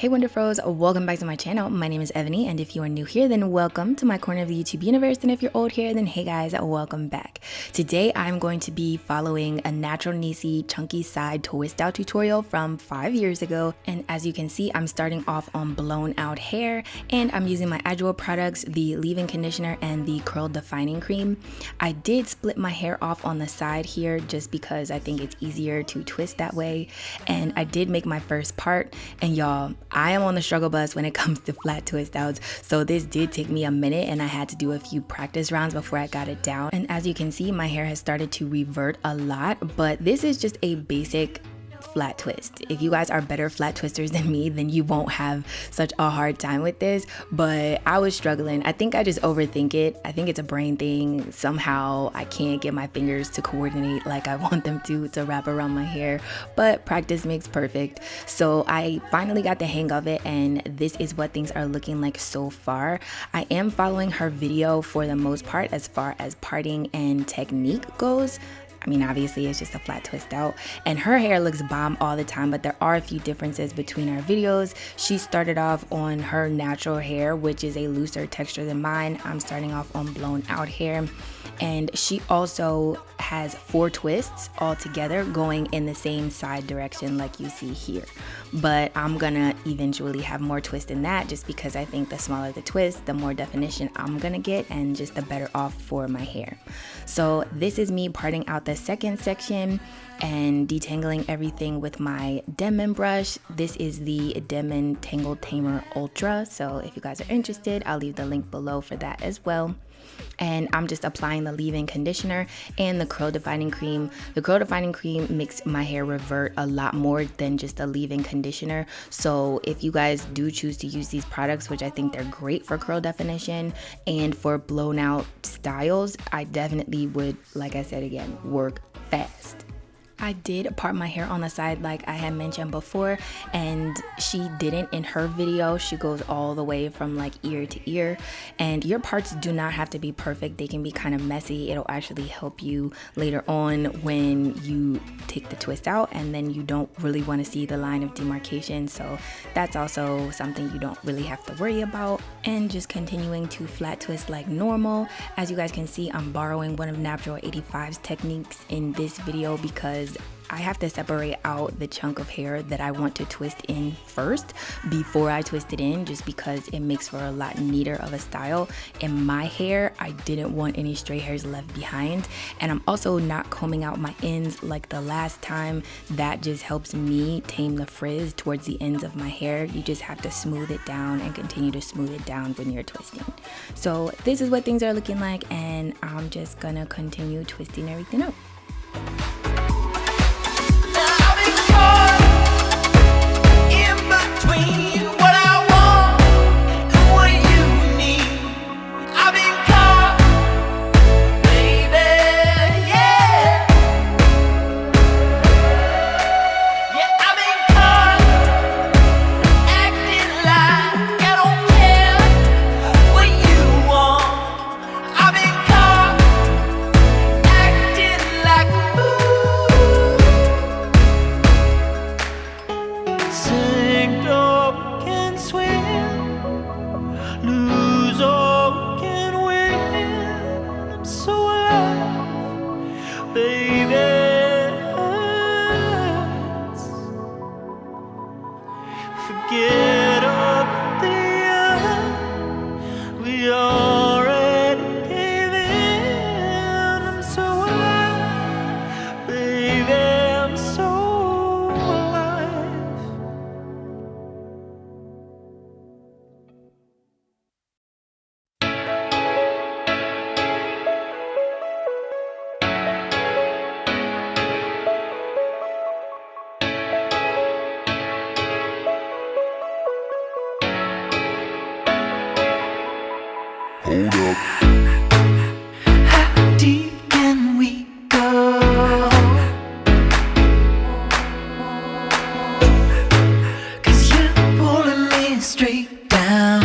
Hey Wonderfros, welcome back to my channel. My name is Evany, and if you are new here, then welcome to my corner of the YouTube universe, and if you're old here, then hey guys, welcome back. Today I'm going to be following a NATURALNEICEY chunky side twist out tutorial from 5 years ago, and as you can see, I'm starting off on blown out hair, and I'm using my Agile products, the leave-in conditioner and the curl defining cream. I did split my hair off on the side here just because I think it's easier to twist that way, and I did make my first part, and y'all, I am on the struggle bus when it comes to flat twist outs, so this did take me a minute and I had to do a few practice rounds before I got it down. And as you can see, my hair has started to revert a lot, but this is just a basic flat twist. If you guys are better flat twisters than me, then you won't have such a hard time with this, but I was struggling. I think I just overthink it. I think it's a brain thing. Somehow I can't get my fingers to coordinate like I want them to wrap around my hair, but practice makes perfect. So I finally got the hang of it, and this is what things are looking like so far. I am following her video for the most part as far as parting and technique goes. I mean, obviously it's just a flat twist out, and her hair looks bomb all the time, but there are a few differences between our videos. She started off on her natural hair, which is a looser texture than mine. I'm starting off on blown out hair, and she also has 4 twists all together going in the same side direction like you see here. But I'm gonna eventually have more twist than that, just because I think the smaller the twist, the more definition I'm gonna get, and just the better off for my hair. So this is me parting out the second section and detangling everything with my Denman brush. This is the Denman Tangle Tamer Ultra, so if you guys are interested, I'll leave the link below for that as well. And I'm just applying the leave-in conditioner and the curl defining cream. The curl defining cream makes my hair revert a lot more than just a leave-in conditioner. So if you guys do choose to use these products, which I think they're great for curl definition and for blown out styles, I definitely would, like I said again, work fast. I did part my hair on the side like I had mentioned before, and she didn't in her video. She goes all the way from like ear to ear, and your parts do not have to be perfect. They can be kind of messy. It'll actually help you later on when you take the twist out and then you don't really want to see the line of demarcation, so that's also something you don't really have to worry about. And just continuing to flat twist like normal. As you guys can see, I'm borrowing one of Natural 85's techniques in this video because I have to separate out the chunk of hair that I want to twist in first before I twist it in, just because it makes for a lot neater of a style. In my hair, I didn't want any stray hairs left behind, and I'm also not combing out my ends like the last time. That just helps me tame the frizz towards the ends of my hair. You just have to smooth it down and continue to smooth it down when you're twisting. So this is what things are looking like, and I'm just gonna continue twisting everything up. Hold up. How deep can we go? 'Cause you're pulling me straight down.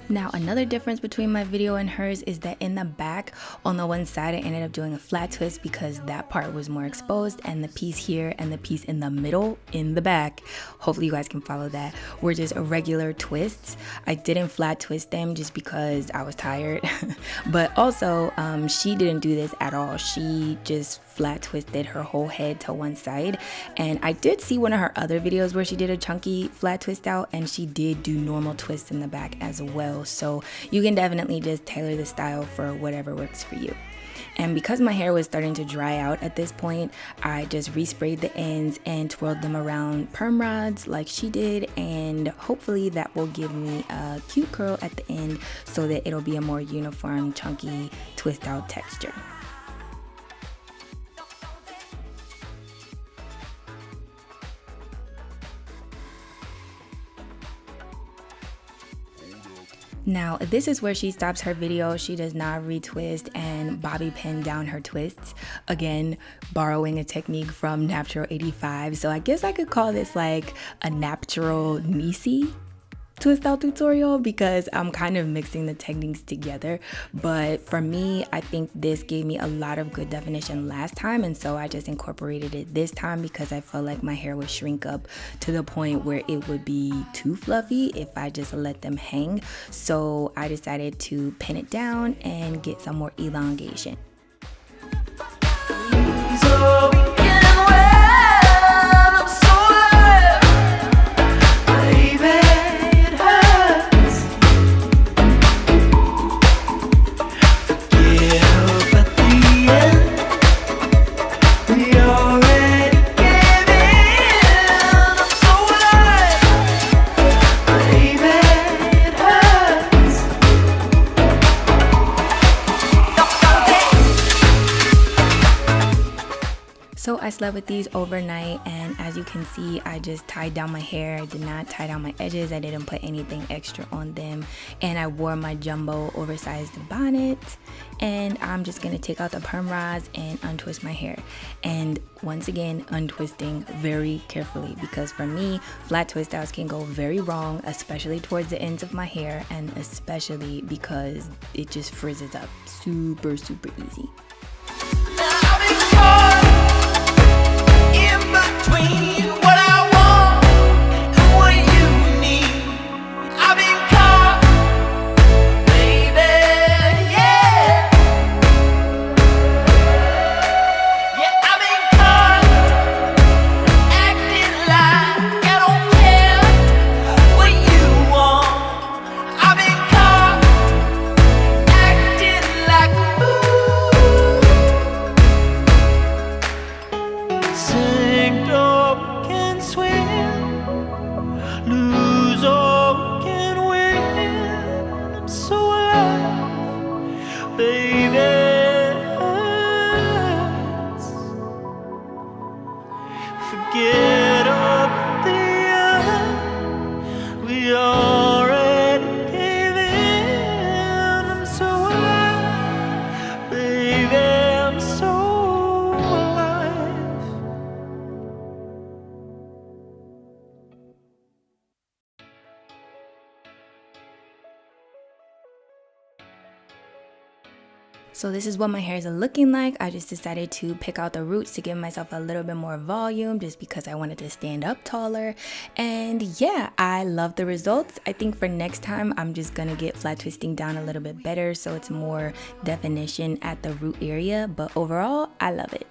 Now another difference between my video and hers is that in the back, on the one side, I ended up doing a flat twist because that part was more exposed, and the piece here and the piece in the middle, in the back, hopefully you guys can follow that, were just regular twists. I didn't flat twist them just because I was tired, but also she didn't do this at all. She just flat twisted her whole head to one side, and I did see one of her other videos where she did a chunky flat twist out, and she did do normal twists in the back as well. So you can definitely just tailor the style for whatever works for you. And because my hair was starting to dry out at this point, I just resprayed the ends and twirled them around perm rods like she did, and hopefully that will give me a cute curl at the end so that it'll be a more uniform chunky twist out texture. Now, this is where she stops her video. She does not retwist and bobby pin down her twists. Again, borrowing a technique from NATURALNEICEY. So I guess I could call this like a NATURALNEICEY twist out tutorial because I'm kind of mixing the techniques together. But for me, I think this gave me a lot of good definition last time, and so I just incorporated it this time because I felt like my hair would shrink up to the point where it would be too fluffy if I just let them hang. So I decided to pin it down and get some more elongation. So I slept with these overnight, and as you can see, I just tied down my hair. I did not tie down my edges. I didn't put anything extra on them, and I wore my jumbo oversized bonnet. And I'm just gonna take out the perm rods and untwist my hair, and once again untwisting very carefully because for me, flat twist outs can go very wrong, especially towards the ends of my hair, and especially because it just frizzes up super easy. So this is what my hair is looking like. I just decided to pick out the roots to give myself a little bit more volume just because I wanted to stand up taller. And yeah, I love the results. I think for next time, I'm just gonna get flat twisting down a little bit better so it's more definition at the root area. But overall, I love it.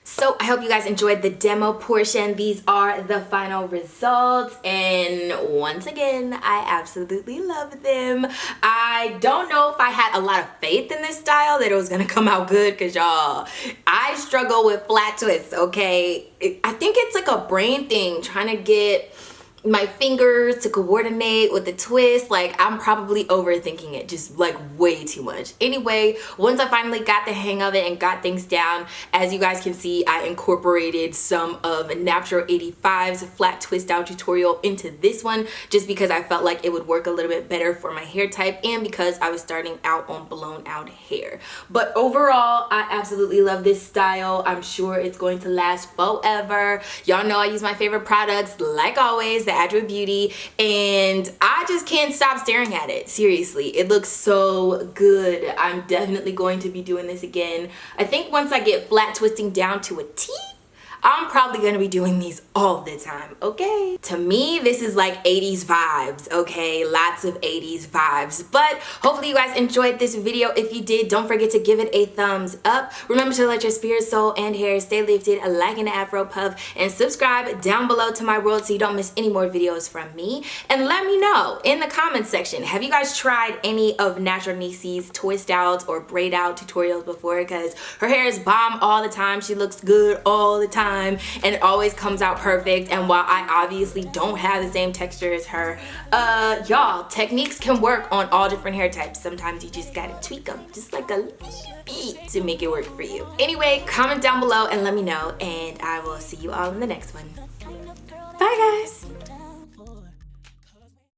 So I hope you guys enjoyed the demo portion. These are the final results, and once again, I absolutely love them. I don't know if I had a lot of faith in this style that it was gonna come out good, because y'all, I struggle with flat twists, okay? I think it's like a brain thing, trying to get my fingers to coordinate with the twist. Like, I'm probably overthinking it just like way too much. Anyway, once I finally got the hang of it and got things down, as you guys can see, I incorporated some of Natural 85's flat twist out tutorial into this one just because I felt like it would work a little bit better for my hair type and because I was starting out on blown out hair. But overall, I absolutely love this style. I'm sure it's going to last forever. Y'all know I use my favorite products, like always, the Adwood Beauty, and I just can't stop staring at it. Seriously, it looks so good. I'm definitely going to be doing this again. I think once I get flat twisting down to a T, I'm probably gonna be doing these all the time, okay? To me, this is like 80s vibes, okay? Lots of 80s vibes. But hopefully you guys enjoyed this video. If you did, don't forget to give it a thumbs up. Remember to let your spirit, soul, and hair stay lifted, like an Afro puff, and subscribe down below to my world so you don't miss any more videos from me. And let me know in the comments section, have you guys tried any of Natural Neicey's twist outs or braid out tutorials before? Because her hair is bomb all the time. She looks good all the time. And it always comes out perfect. And while I obviously don't have the same texture as her, y'all, techniques can work on all different hair types. Sometimes you just gotta tweak them just like a little bit to make it work for you. Anyway, comment down below and let me know, and I will see you all in the next one. Bye guys.